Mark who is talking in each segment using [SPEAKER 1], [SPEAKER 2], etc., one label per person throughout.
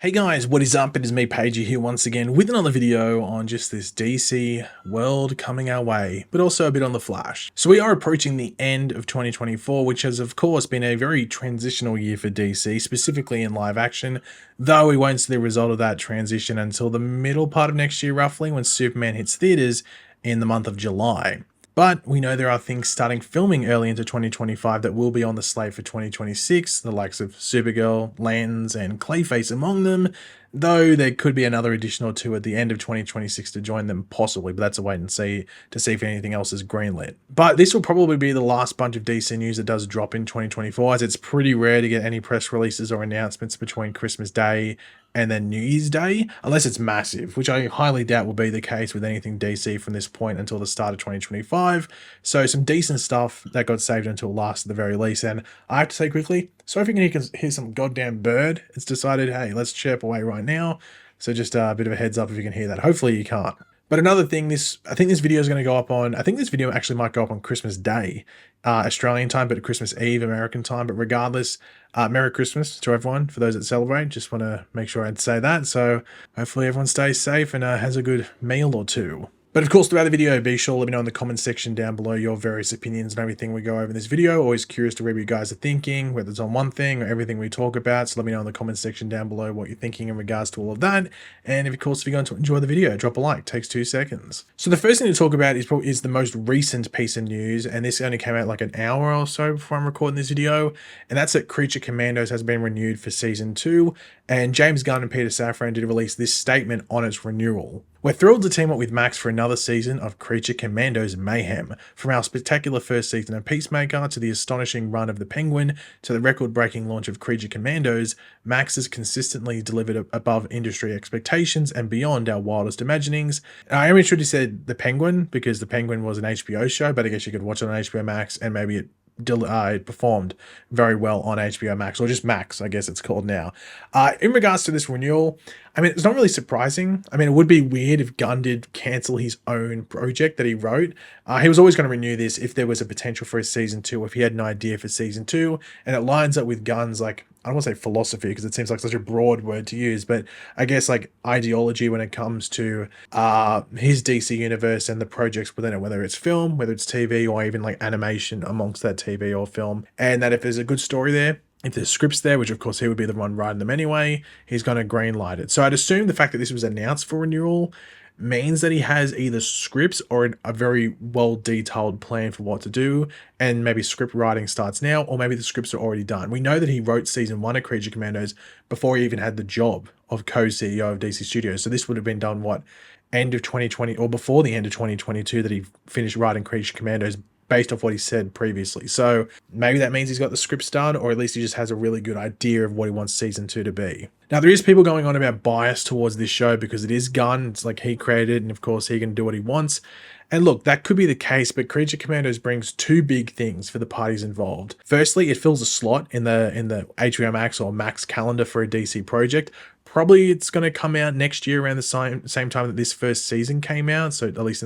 [SPEAKER 1] Hey guys, what is up? It is me, Pagey, here once again with another video on just this DC world coming our way, but also a bit on the Flash. So we are approaching the end of 2024, which has of course been a very transitional year for DC, specifically in live action, though we won't see the result of that transition until the middle part of next year roughly, when Superman hits theaters in the month of July. But we know there are things starting filming early into 2025 that will be on the slate for 2026, the likes of Supergirl, Lanterns, and Clayface among them, though there could be another addition or two at the end of 2026 to join them possibly, but that's a wait and see to see if anything else is greenlit. But this will probably be the last bunch of DC news that does drop in 2024, as it's pretty rare to get any press releases or announcements between Christmas Day and then New Year's Day, unless it's massive, which I highly doubt will be the case with anything DC from this point until the start of 2025. So some decent stuff that got saved until last at the very least. And I have to say quickly, sorry if you can hear some goddamn bird. It's decided, hey, let's chirp away right now. So just a bit of a heads up if you can hear that. Hopefully you can't. But another thing, I think this video is going to go up on, I think this video actually might go up on Christmas Day, Australian time, but Christmas Eve, American time. But regardless, Merry Christmas to everyone, for those that celebrate. Just want to make sure I'd say that. So hopefully everyone stays safe and has a good meal or two. But of course, throughout the video, be sure to let me know in the comments section down below your various opinions and everything we go over in this video. Always curious to read what you guys are thinking, whether it's on one thing or everything we talk about. So let me know in the comments section down below what you're thinking in regards to all of that. And of course, if you're going to enjoy the video, drop a like. It takes 2 seconds. So the first thing to talk about is the most recent piece of news. And this only came out like an hour or so before I'm recording this video. And that's that Creature Commandos has been renewed for season 2. And James Gunn and Peter Safran did release this statement on its renewal. We're thrilled to team up with Max for another season of Creature Commandos mayhem. From our spectacular first season of Peacemaker to the astonishing run of the Penguin to the record-breaking launch of Creature Commandos, Max has consistently delivered above industry expectations and beyond our wildest imaginings. I am interested to say the Penguin, because the Penguin was an HBO show, but I guess you could watch it on HBO Max and maybe it performed very well on HBO Max, or just Max, I guess it's called now. In regards to this renewal, I mean, it's not really surprising. I mean, it would be weird if Gunn did cancel his own project that he wrote. He was always going to renew this if there was a potential for a season 2, if he had an idea for season 2, and it lines up with Gunn's, like, I don't want to say philosophy because it seems like such a broad word to use, but I guess like ideology when it comes to his DC universe and the projects within it, whether it's film, whether it's TV, or even like animation amongst that TV or film. And that if there's a good story there, if there's scripts there, which of course he would be the one writing them anyway, he's going to green light it. So I'd assume the fact that this was announced for renewal means that he has either scripts or a very well detailed plan for what to do, and maybe script writing starts now, or maybe the scripts are already done. We know that he wrote season 1 of Creature Commandos before he even had the job of co-CEO of DC Studios. So this would have been done end of 2020 or before the end of 2022 that he finished writing Creature Commandos, based off what he said previously. So maybe that means he's got the script done, or at least he just has a really good idea of what he wants season 2 to be. Now, there is people going on about bias towards this show because it is Gunn. It's like he created, and of course he can do what he wants. And look, that could be the case, but Creature Commandos brings 2 big things for the parties involved. Firstly, it fills a slot in the HBO Max or Max calendar for a DC project. Probably it's going to come out next year around the same time that this first season came out, so at least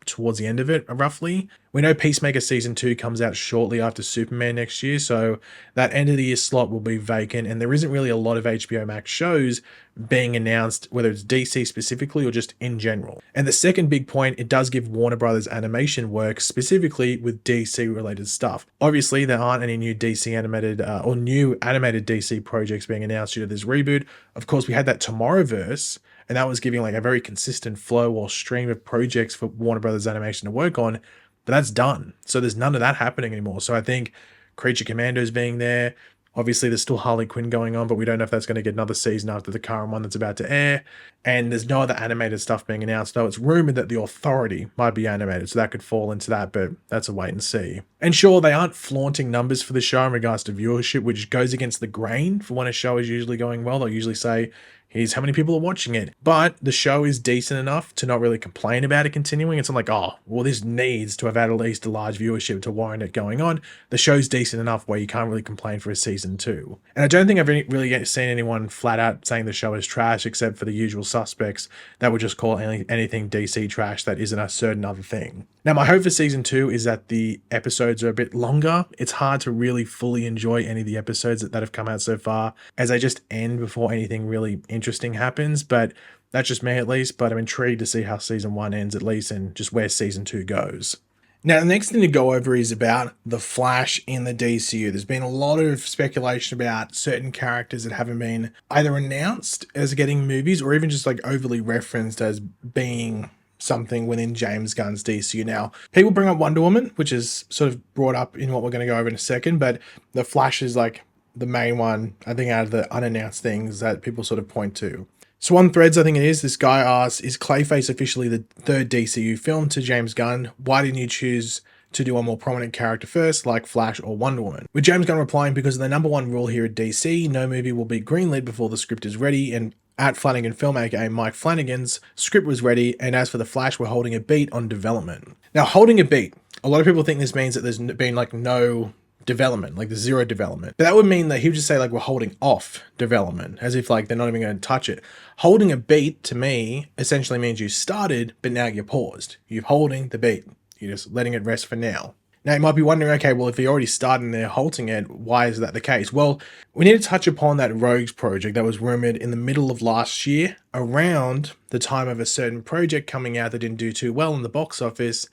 [SPEAKER 1] towards the end of it, roughly. We know Peacemaker season 2 comes out shortly after Superman next year, so that end of the year slot will be vacant, and there isn't really a lot of HBO Max shows being announced, whether it's DC specifically or just in general. And the second big point, it does give Warner Brothers animation work, specifically with DC related stuff. Obviously, there aren't any new DC animated or new animated DC projects being announced due to this reboot. Of course, we had that Tomorrowverse, and that was giving like a very consistent flow or stream of projects for Warner Brothers Animation to work on, but that's done. So there's none of that happening anymore. So I think Creature Commandos being there, obviously there's still Harley Quinn going on, but we don't know if that's going to get another season after the current one that's about to air. And there's no other animated stuff being announced, though it's rumored that The Authority might be animated, so that could fall into that, but that's a wait and see. And sure, they aren't flaunting numbers for the show in regards to viewership, which goes against the grain for when a show is usually going well. They'll usually say, here's how many people are watching it. But the show is decent enough to not really complain about it continuing. It's not like, oh, well, this needs to have had at least a large viewership to warrant it going on. The show's decent enough where you can't really complain for a season 2. And I don't think I've really seen anyone flat out saying the show is trash, except for the usual suspects that would just call anything DC trash that isn't a certain other thing. Now, my hope for season 2 is that the episodes are a bit longer. It's hard to really fully enjoy any of the episodes that have come out so far, as they just end before anything really interesting happens, but that's just me at least. But I'm intrigued to see how season 1 ends at least, and just where season 2 goes. Now, the next thing to go over is about the Flash in the DCU. There's been a lot of speculation about certain characters that haven't been either announced as getting movies or even just like overly referenced as being something within James Gunn's DCU. Now, people bring up Wonder Woman, which is sort of brought up in what we're going to go over in a second, but the Flash is like the main one, I think, out of the unannounced things that people sort of point to. So on Threads, I think it is, this guy asks, is Clayface officially the third DCU film to James Gunn? Why didn't you choose to do a more prominent character first, like Flash or Wonder Woman? With James Gunn replying, because of the number one rule here at DC, no movie will be greenlit before the script is ready, and at Flanagan Film, aka Mike Flanagan's script was ready, and as for the Flash, we're holding a beat on development. Now, holding a beat, a lot of people think this means that there's been like no development, like the zero development. But that would mean that he would just say like we're holding off development, as if like they're not even going to touch it. Holding a beat to me essentially means you started, but now you're paused. You're holding the beat. You're just letting it rest for now. Now, you might be wondering, okay, well, if he already started and they're halting it, why is that the case? Well, we need to touch upon that Rogues project that was rumored in the middle of last year, around the time of a certain project coming out that didn't do too well in the box office,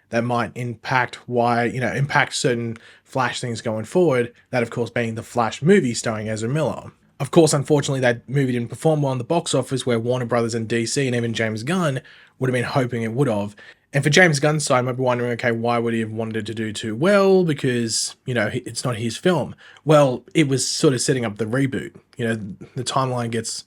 [SPEAKER 1] that might impact certain Flash things going forward. That, of course, being the Flash movie starring Ezra Miller. Of course, unfortunately, that movie didn't perform well in the box office, where Warner Brothers and DC and even James Gunn would have been hoping it would have. And for James Gunn's side, I might be wondering, okay, why would he have wanted to do too well? Because, it's not his film. Well, it was sort of setting up the reboot. The timeline gets,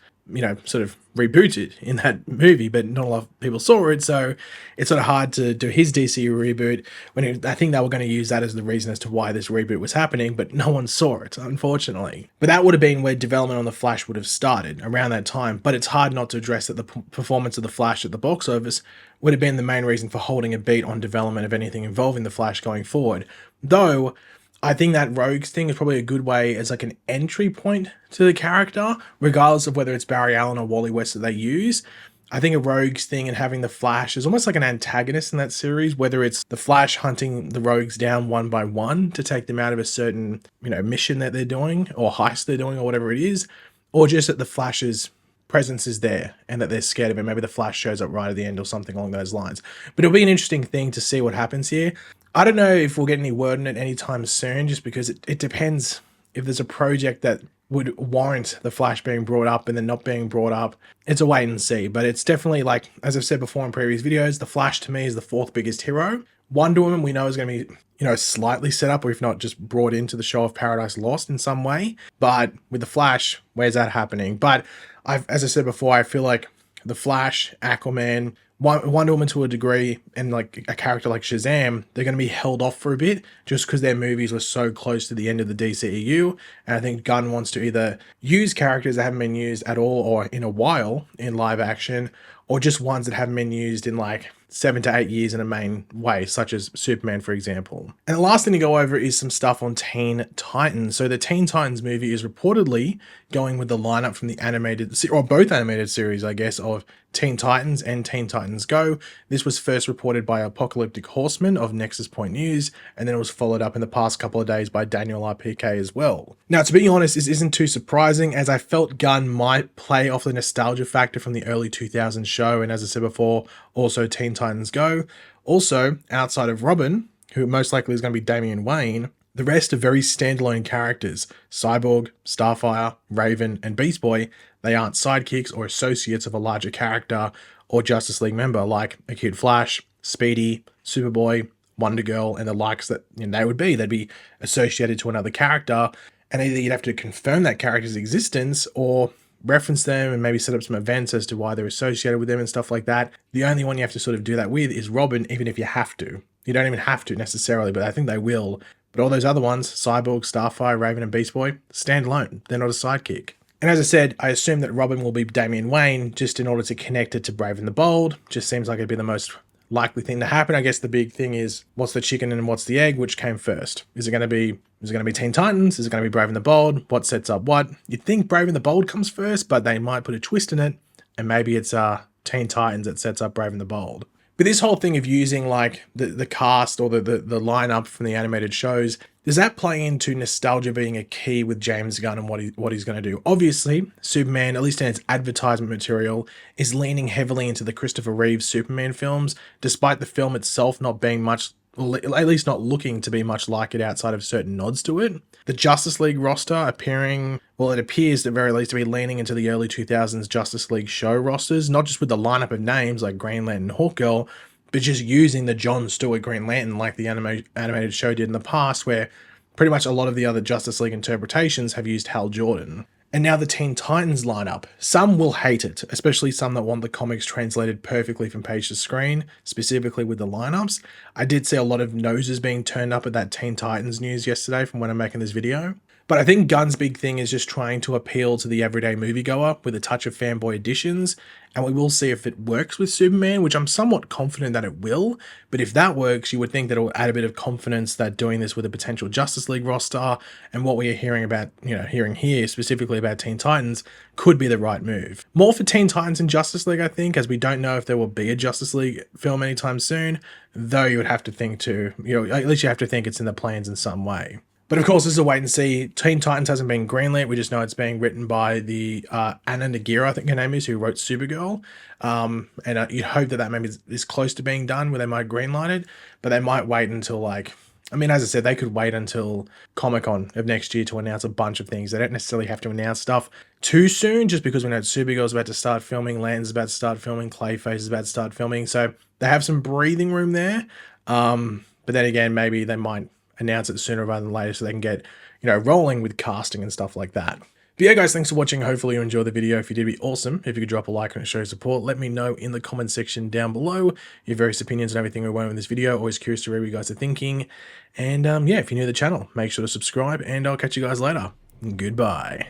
[SPEAKER 1] sort of rebooted in that movie, but not a lot of people saw it. So it's sort of hard to do his DCU reboot when I think they were going to use that as the reason as to why this reboot was happening, but no one saw it, unfortunately. But that would have been where development on The Flash would have started, around that time. But it's hard not to address that the performance of The Flash at the box office would have been the main reason for holding a beat on development of anything involving The Flash going forward. Though, I think that Rogues thing is probably a good way as like an entry point to the character, regardless of whether it's Barry Allen or Wally West that they use. I think a Rogues thing and having the Flash is almost like an antagonist in that series, whether it's the Flash hunting the Rogues down one by one to take them out of a certain, mission that they're doing or heist they're doing or whatever it is, or just that the Flash's presence is there and that they're scared of him. Maybe the Flash shows up right at the end or something along those lines. But it'll be an interesting thing to see what happens here. I don't know if we'll get any word on it anytime soon, just because it depends if there's a project that would warrant the Flash being brought up and then not being brought up. It's a wait and see, but it's definitely, like, as I've said before in previous videos, the Flash to me is the fourth biggest hero. Wonder Woman we know is going to be, slightly set up, or if not just brought into the show of Paradise Lost in some way. But with the Flash, where's that happening? But as I said before, I feel like the Flash, Aquaman, Wonder Woman to a degree, and like a character like Shazam, they're going to be held off for a bit just because their movies were so close to the end of the DCEU. And I think Gunn wants to either use characters that haven't been used at all or in a while in live action, or just ones that haven't been used in like 7 to 8 years in a main way, such as Superman, for example. And the last thing to go over is some stuff on Teen Titans. So the Teen Titans movie is reportedly going with the lineup from the animated, or both animated series, I guess, of Teen Titans and Teen Titans Go. This was first reported by Apocalyptic Horseman of Nexus Point News, and then it was followed up in the past couple of days by Daniel RPK as well. Now, to be honest, this isn't too surprising, as I felt Gunn might play off the nostalgia factor from the early 2000s show, and as I said before, also Teen Titans Go. Also, outside of Robin, who most likely is going to be Damian Wayne, the rest are very standalone characters. Cyborg, Starfire, Raven, and Beast Boy, they aren't sidekicks or associates of a larger character or Justice League member like a Kid Flash, Speedy, Superboy, Wonder Girl, and the likes that they would be. They'd be associated to another character, and either you'd have to confirm that character's existence or reference them and maybe set up some events as to why they're associated with them and stuff like that. The only one you have to sort of do that with is Robin, even if you have to. You don't even have to necessarily, but I think they will. But all those other ones, Cyborg, Starfire, Raven, and Beast Boy, stand alone. They're not a sidekick. And as I said, I assume that Robin will be Damian Wayne just in order to connect it to Brave and the Bold. Just seems like it'd be the most likely thing to happen. I guess the big thing is, what's the chicken and what's the egg? Which came first? Is it going to be Teen Titans? Is it going to be Brave and the Bold? What sets up what? You'd think Brave and the Bold comes first, but they might put a twist in it, and maybe it's Teen Titans that sets up Brave and the Bold. But this whole thing of using like the cast or the lineup from the animated shows, does that play into nostalgia being a key with James Gunn and what he's going to do? Obviously, Superman, at least in its advertisement material, is leaning heavily into the Christopher Reeve Superman films, despite the film itself not being much, at least not looking to be much like it outside of certain nods to it. The Justice League roster appearing, well, it appears at very least to be leaning into the early 2000s Justice League show rosters, not just with the lineup of names like Green Lantern and Hawkgirl, but just using the John Stewart Green Lantern like the animated show did in the past, where pretty much a lot of the other Justice League interpretations have used Hal Jordan. And now the Teen Titans lineup. Some will hate it, especially some that want the comics translated perfectly from page to screen, specifically with the lineups. I did see a lot of noses being turned up at that Teen Titans news yesterday from when I'm making this video. But I think Gunn's big thing is just trying to appeal to the everyday moviegoer with a touch of fanboy additions, and we will see if it works with Superman, which I'm somewhat confident that it will. But if that works, you would think that it will add a bit of confidence that doing this with a potential Justice League roster and what we are hearing about, hearing here specifically about Teen Titans could be the right move. More for Teen Titans and Justice League, I think, as we don't know if there will be a Justice League film anytime soon, though you would have to think to, at least you have to think it's in the plans in some way. But of course, this is a wait and see. Teen Titans hasn't been greenlit. We just know it's being written by the Anna Nagira, I think her name is, who wrote Supergirl. And you'd hope that that maybe is close to being done, where they might greenlight it. But they might wait until as I said, they could wait until Comic-Con of next year to announce a bunch of things. They don't necessarily have to announce stuff too soon, just because we know Supergirl's about to start filming, Lantern's about to start filming, Clayface is about to start filming. So they have some breathing room there. But then again, maybe they might announce it sooner rather than later so they can get, rolling with casting and stuff like that. But yeah, guys, thanks for watching. Hopefully you enjoyed the video. If you did, it'd be awesome if you could drop a like and show support. Let me know in the comment section down below your various opinions and everything we went in this video. Always curious to read what you guys are thinking. And yeah, if you're new to the channel, make sure to subscribe, and I'll catch you guys later. Goodbye.